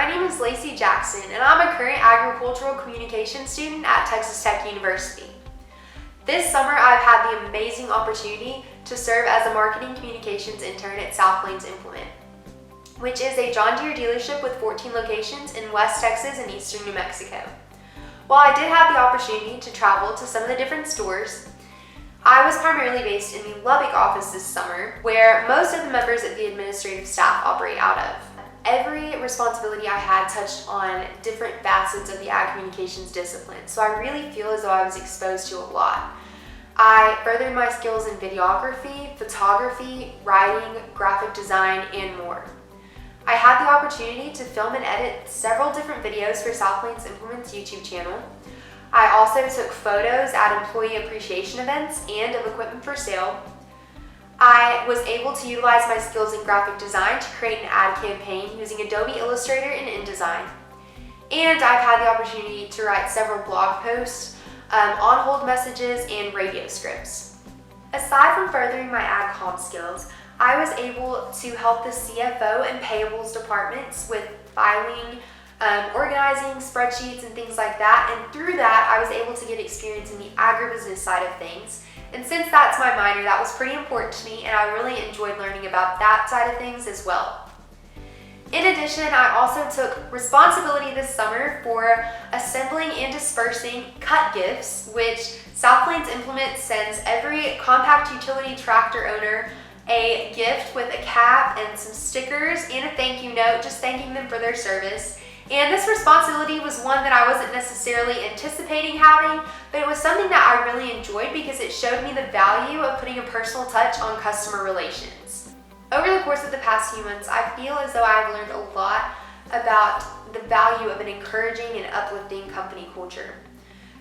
my name is Lacy Jackson, and I'm a current agricultural communication student at Texas Tech University. This summer, I've had the amazing opportunity to serve as a marketing communications intern at South Plains Implement, which is a John Deere dealership with 14 locations in West Texas and Eastern New Mexico. While I did have the opportunity to travel to some of the different stores, I was primarily based in the Lubbock office this summer, where most of the members of the administrative staff operate out of. Every responsibility I had touched on different facets of the ag communications discipline, so I really feel as though I was exposed to a lot. I furthered my skills in videography, photography, writing, graphic design, and more. I had the opportunity to film and edit several different videos for South Plains Implement's YouTube channel. I also took photos at employee appreciation events and of equipment for sale. I was able to utilize my skills in graphic design to create an ad campaign using Adobe Illustrator and InDesign. And I've had the opportunity to write several blog posts, on-hold messages, and radio scripts. Aside from furthering my ad comm skills, I was able to help the CFO and payables departments with filing, organizing spreadsheets and things like that. And through that, I was able to get experience in the agribusiness side of things. And since that's my minor, that was pretty important to me, and I really enjoyed learning about that side of things as well. In addition, I also took responsibility this summer for assembling and dispersing cut gifts, which South Plains Implement sends every compact utility tractor owner a gift with a cap and some stickers and a thank you note, just thanking them for their service. And this responsibility was one that I wasn't necessarily anticipating having, but it was something that I really enjoyed because it showed me the value of putting a personal touch on customer relations. Over the course of the past few months, I feel as though I've learned a lot about the value of an encouraging and uplifting company culture.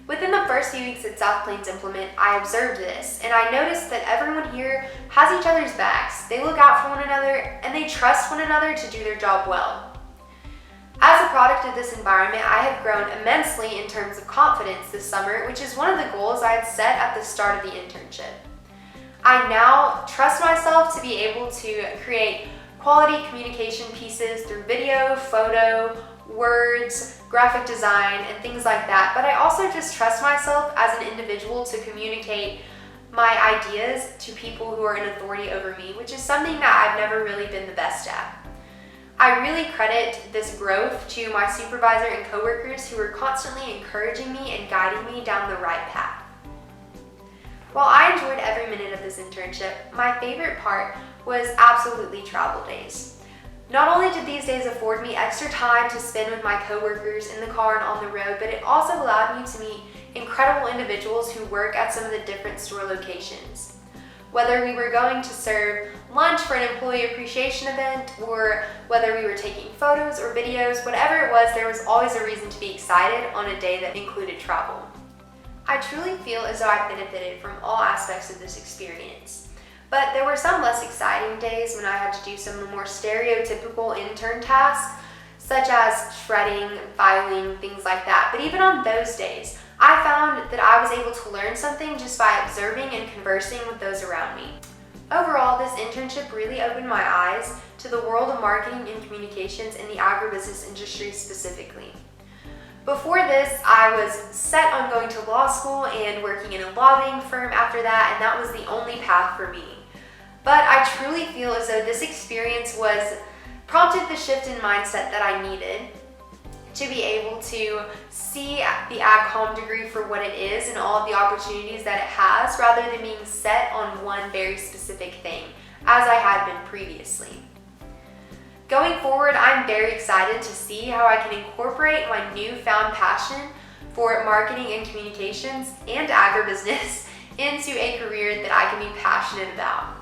Within the first few weeks at South Plains Implement, I observed this, and I noticed that everyone here has each other's backs. They look out for one another, and they trust one another to do their job well. As a product of this environment, I have grown immensely in terms of confidence this summer, which is one of the goals I had set at the start of the internship. I now trust myself to be able to create quality communication pieces through video, photo, words, graphic design, and things like that, but I also just trust myself as an individual to communicate my ideas to people who are in authority over me, which is something that I've never really been the best at. I really credit this growth to my supervisor and coworkers who are constantly encouraging me and guiding me down the right path. While I enjoyed every minute of this internship, my favorite part was absolutely travel days. Not only did these days afford me extra time to spend with my coworkers in the car and on the road, but it also allowed me to meet incredible individuals who work at some of the different store locations. Whether we were going to serve lunch for an employee appreciation event, or whether we were taking photos or videos, whatever it was, there was always a reason to be excited on a day that included travel. I truly feel as though I benefited from all aspects of this experience. But there were some less exciting days when I had to do some of the more stereotypical intern tasks, such as shredding, filing, things like that. But even on those days, I found that I was able to learn something just by observing and conversing with those around me. Overall, this internship really opened my eyes to the world of marketing and communications in the agribusiness industry specifically. Before this, I was set on going to law school and working in a lobbying firm after that, and that was the only path for me. But I truly feel as though this experience prompted the shift in mindset that I needed to be able to see the ag comm degree for what it is and all of the opportunities that it has, rather than being set on one very specific thing, as I had been previously. Going forward, I'm very excited to see how I can incorporate my newfound passion for marketing and communications and agribusiness into a career that I can be passionate about.